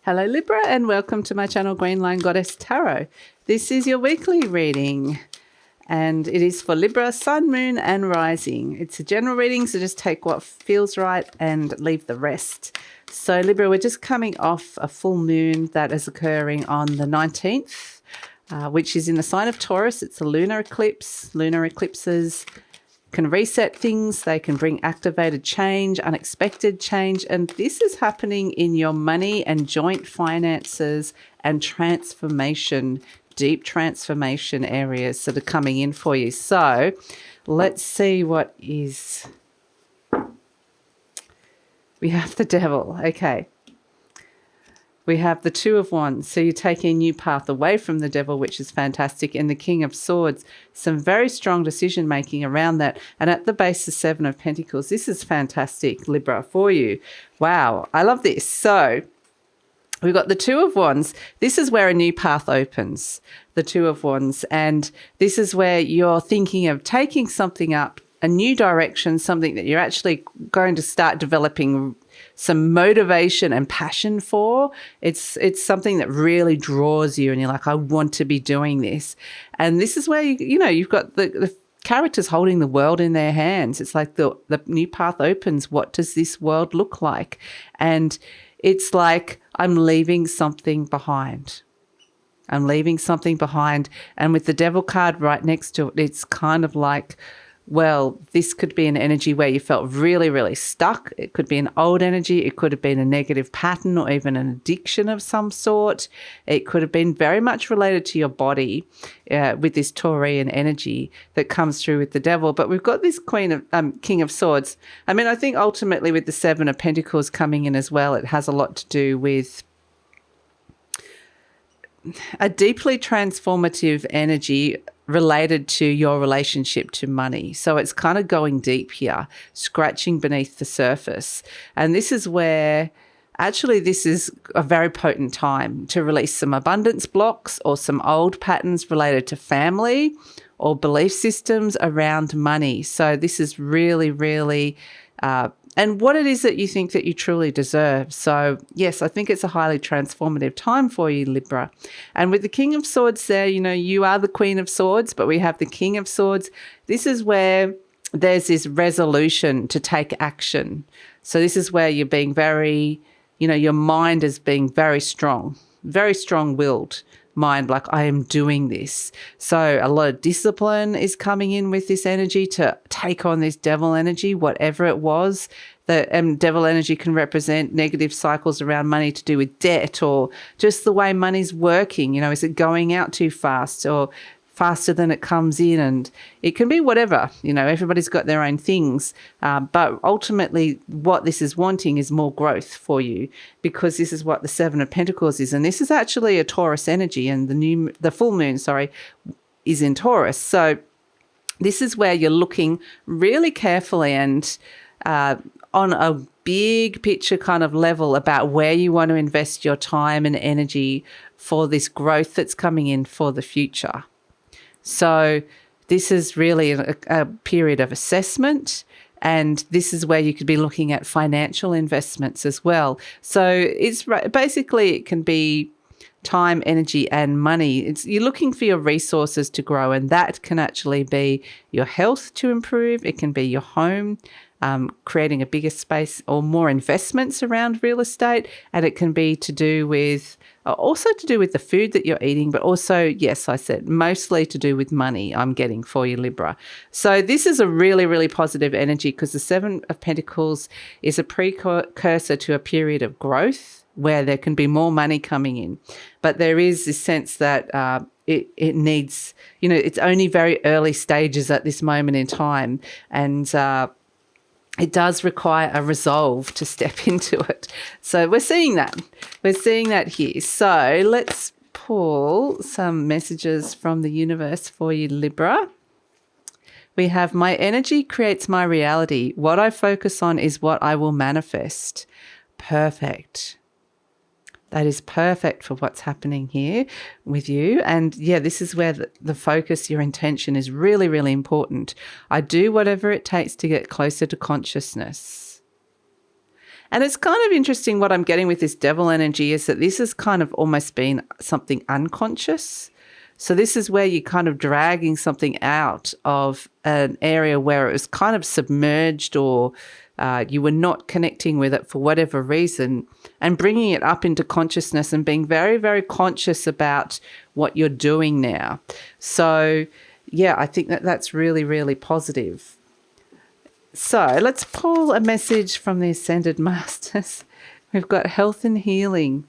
Hello Libra and welcome to my channel GreenLion Goddess Tarot. This is your weekly reading and it is for Libra, Sun, Moon and Rising. It's a general reading, so just take what feels right and leave the rest. So Libra, we're just coming off a full moon that is occurring on the 19th, which is in the sign of Taurus. It's a lunar eclipse. Lunar eclipses can reset things, they can bring activated change, unexpected change, and this is happening in your money and joint finances and transformation, deep transformation areas that are coming in for you. So let's see what is. We have the Devil, okay. We have the Two of Wands, so you're taking a new path away from the Devil, which is fantastic, and the King of Swords, some very strong decision-making around that, and at the base, the Seven of Pentacles. This is fantastic, Libra, for you. Wow, I love this. So we've got the Two of Wands. This is where a new path opens, the Two of Wands, and this is where you're thinking of taking something up, a new direction, something that you're actually going to start developing some motivation and passion for. It's something that really draws you and you're like, I want to be doing this. And this is where, you've got the characters holding the world in their hands. It's like the new path opens. What does this world look like? And it's like, I'm leaving something behind. I'm leaving something behind. And with the Devil card right next to it, it's kind of like, well, this could be an energy where you felt really, really stuck. It could be an old energy. It could have been a negative pattern or even an addiction of some sort. It could have been very much related to your body with this Taurian energy that comes through with the Devil. But we've got this King of Swords. I mean, I think ultimately with the Seven of Pentacles coming in as well, it has a lot to do with a deeply transformative energy related to your relationship to money. So it's kind of going deep here, scratching beneath the surface. And this is where actually this is a very potent time to release some abundance blocks or some old patterns related to family or belief systems around money. So this is really, really and what it is that you think that you truly deserve. So yes, I think it's a highly transformative time for you, Libra. And with the King of Swords there, you are the Queen of Swords, but we have the King of Swords. This is where there's this resolution to take action. So this is where you're being very, your mind is being very strong-willed mind, like I am doing this. So a lot of discipline is coming in with this energy to take on this Devil energy, whatever it was. The Devil energy can represent negative cycles around money to do with debt or just the way money's working. Is it going out too fast or faster than it comes in? And it can be whatever, everybody's got their own things. But ultimately what this is wanting is more growth for you, because this is what the Seven of Pentacles is. And this is actually a Taurus energy, and the full moon, is in Taurus. So this is where you're looking really carefully and on a big picture kind of level about where you want to invest your time and energy for this growth that's coming in for the future. So this is really a period of assessment, and this is where you could be looking at financial investments as well. So it's basically, it can be time, energy and money. You're looking for your resources to grow, and that can actually be your health to improve. It can be your home, creating a bigger space or more investments around real estate. And it can be to do with, also to do with the food that you're eating, but also, yes, I said mostly to do with money I'm getting for you, Libra. So this is a really, really positive energy, because the Seven of Pentacles is a precursor to a period of growth where there can be more money coming in. But there is this sense that it needs, it's only very early stages at this moment in time. And it does require a resolve to step into it. So we're seeing that. We're seeing that here. So let's pull some messages from the universe for you, Libra. We have, my energy creates my reality. What I focus on is what I will manifest. Perfect. That is perfect for what's happening here with you. And yeah, this is where the focus, your intention is really, really important. I do whatever it takes to get closer to consciousness. And it's kind of interesting what I'm getting with this devil energy is that this has kind of almost been something unconscious. So this is where you're kind of dragging something out of an area where it was kind of submerged, or you were not connecting with it for whatever reason, and bringing it up into consciousness and being very, very conscious about what you're doing now. So, yeah, I think that that's really, really positive. So let's pull a message from the Ascended Masters. We've got health and healing.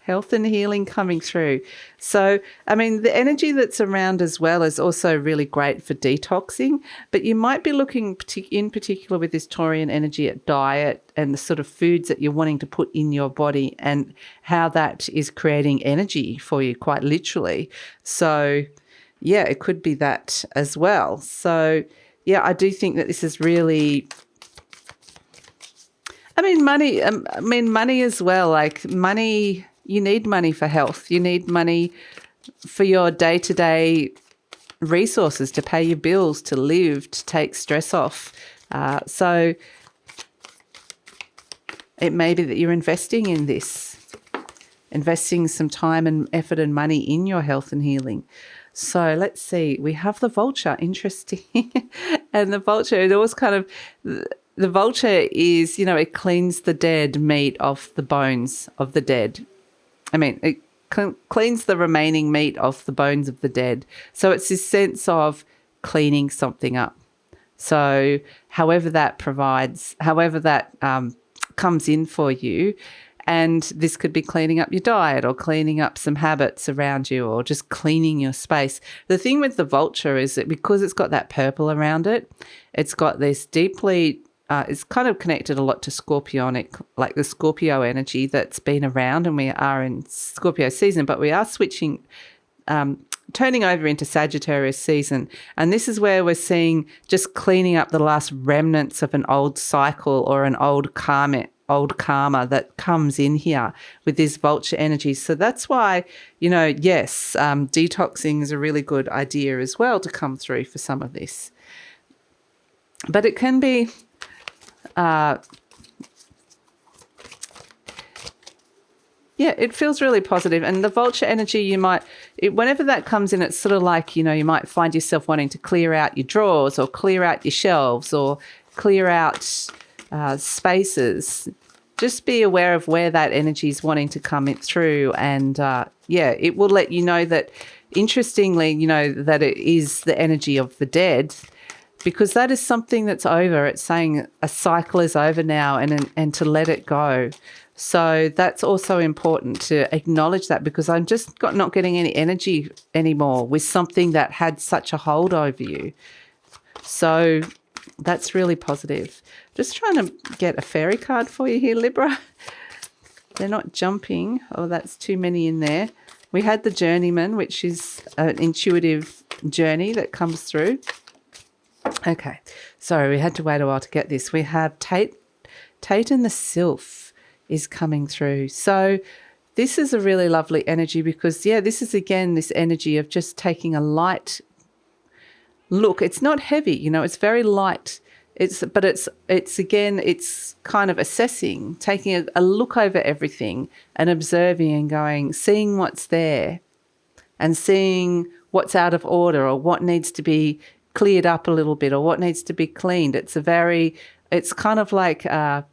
Health and healing coming through. So, I mean, the energy that's around as well is also really great for detoxing, but you might be looking in particular with this Taurian energy at diet and the sort of foods that you're wanting to put in your body and how that is creating energy for you, quite literally. So, yeah, it could be that as well. So, yeah, I do think that this is really... money as well. Like money... You need money for health. You need money for your day-to-day resources, to pay your bills, to live, to take stress off. So it may be that you're investing in this, investing some time and effort and money in your health and healing. So let's see. We have the Vulture. Interesting. And the Vulture, it always kind of... The Vulture is, it cleans the dead meat off the bones of the dead. It cleans the remaining meat off the bones of the dead. So it's this sense of cleaning something up. So however that comes in for you, and this could be cleaning up your diet or cleaning up some habits around you or just cleaning your space. The thing with the Vulture is that because it's got that purple around it, it's got this deeply... it's kind of connected a lot to Scorpionic, like the Scorpio energy that's been around, and we are in Scorpio season, but we are switching, turning over into Sagittarius season. And this is where we're seeing just cleaning up the last remnants of an old cycle or an old karma that comes in here with this Vulture energy. So that's why, yes, detoxing is a really good idea as well to come through for some of this. But it can be... it feels really positive. And the Vulture energy, whenever that comes in, it's sort of like, you might find yourself wanting to clear out your drawers or clear out your shelves or clear out spaces. Just be aware of where that energy is wanting to come through. And, it will let you know that, interestingly, that it is the energy of the dead, because that is something that's over. It's saying a cycle is over now and to let it go. So that's also important to acknowledge that, because I'm just not getting any energy anymore with something that had such a hold over you. So that's really positive. Just trying to get a fairy card for you here, Libra. They're not jumping. Oh, that's too many in there. We had the Journeyman, which is an intuitive journey that comes through. Okay, sorry, we had to wait a while to get this. We have Tate and the Sylph is coming through. So this is a really lovely energy because, this is, again, this energy of just taking a light look. It's not heavy, it's very light. It's kind of assessing, taking a look over everything and observing and seeing what's there and seeing what's out of order or what needs to be cleared up a little bit or what needs to be cleaned. It's kind of like, an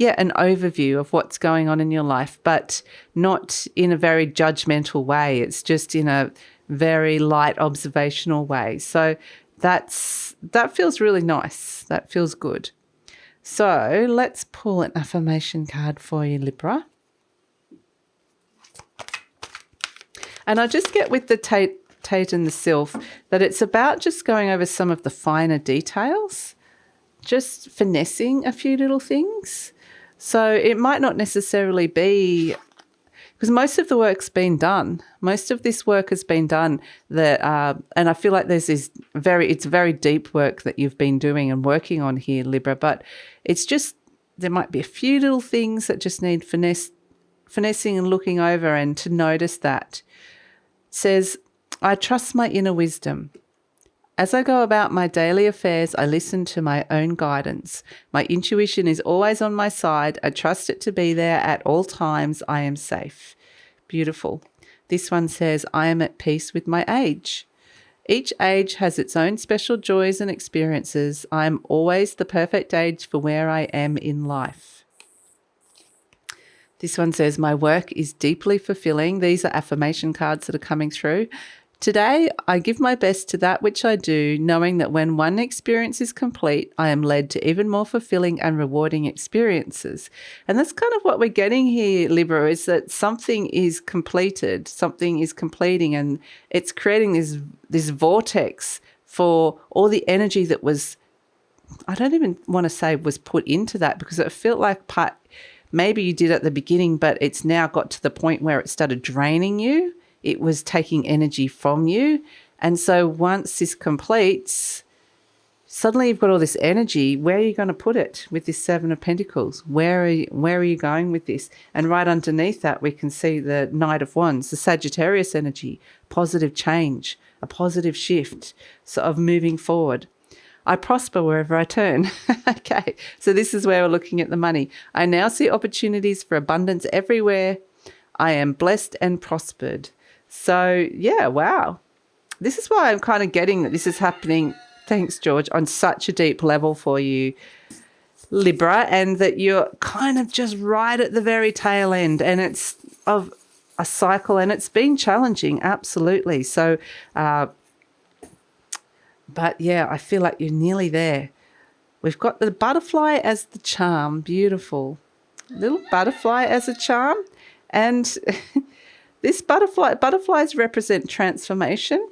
overview of what's going on in your life, but not in a very judgmental way. It's just in a very light observational way. So that feels really nice. That feels good. So let's pull an affirmation card for you, Libra. And I just get with the Tate and the Sylph that it's about just going over some of the finer details, just finessing a few little things. So it might not necessarily be, because most of the work's been done. Most of this work has been done, and I feel like there's it's very deep work that you've been doing and working on here, Libra, but it's just, there might be a few little things that just need finessing and looking over, and to notice that. It says, I trust my inner wisdom. As I go about my daily affairs, I listen to my own guidance. My intuition is always on my side. I trust it to be there at all times. I am safe. Beautiful. This one says, I am at peace with my age. Each age has its own special joys and experiences. I am always the perfect age for where I am in life. This one says, my work is deeply fulfilling. These are affirmation cards that are coming through. Today, I give my best to that which I do, knowing that when one experience is complete, I am led to even more fulfilling and rewarding experiences. And that's kind of what we're getting here, Libra, is that something is completed, something is completing, and it's creating this vortex for all the energy that was, I don't even want to say was put into that, because it felt like maybe you did at the beginning, but it's now got to the point where it started draining you. It was taking energy from you. And so once this completes, suddenly you've got all this energy. Where are you going to put it with this Seven of Pentacles? Where are you going with this? And right underneath that, we can see the Knight of Wands, the Sagittarius energy, positive change, a positive shift, sort of moving forward. I prosper wherever I turn. Okay, so this is where we're looking at the money. I now see opportunities for abundance everywhere. I am blessed and prospered. So, yeah, wow. This is why I'm kind of getting that this is happening, thanks, George, on such a deep level for you, Libra, and that you're kind of just right at the very tail end, and it's of a cycle, and it's been challenging, absolutely. So, but, yeah, I feel like you're nearly there. We've got the butterfly as the charm. Beautiful. Little butterfly as a charm. And this butterflies represent transformation,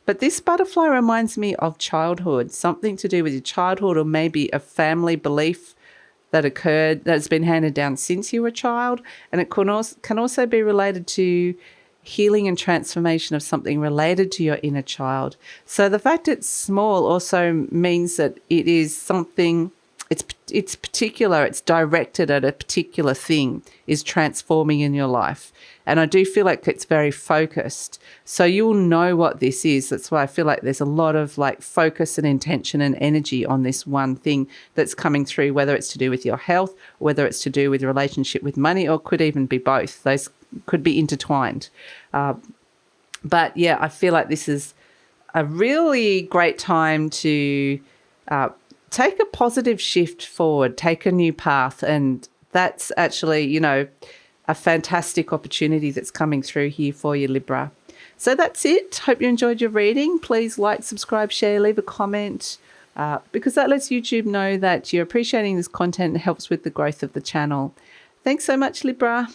but this butterfly reminds me of childhood, something to do with your childhood, or maybe a family belief that occurred that's been handed down since you were a child. And it can also be related to healing and transformation of something related to your inner child. So the fact it's small also means that it is something, it's particular, it's directed at a particular thing, is transforming in your life. And I do feel like it's very focused. So you'll know what this is. That's why I feel like there's a lot of like focus and intention and energy on this one thing that's coming through, whether it's to do with your health, whether it's to do with your relationship with money, or could even be both. Those could be intertwined. But yeah, I feel like this is a really great time to take a positive shift forward, take a new path. And that's actually, you know, a fantastic opportunity that's coming through here for you, Libra. So that's it. Hope you enjoyed your reading. Please like, subscribe, share, leave a comment, because that lets YouTube know that you're appreciating this content and helps with the growth of the channel. Thanks so much, Libra.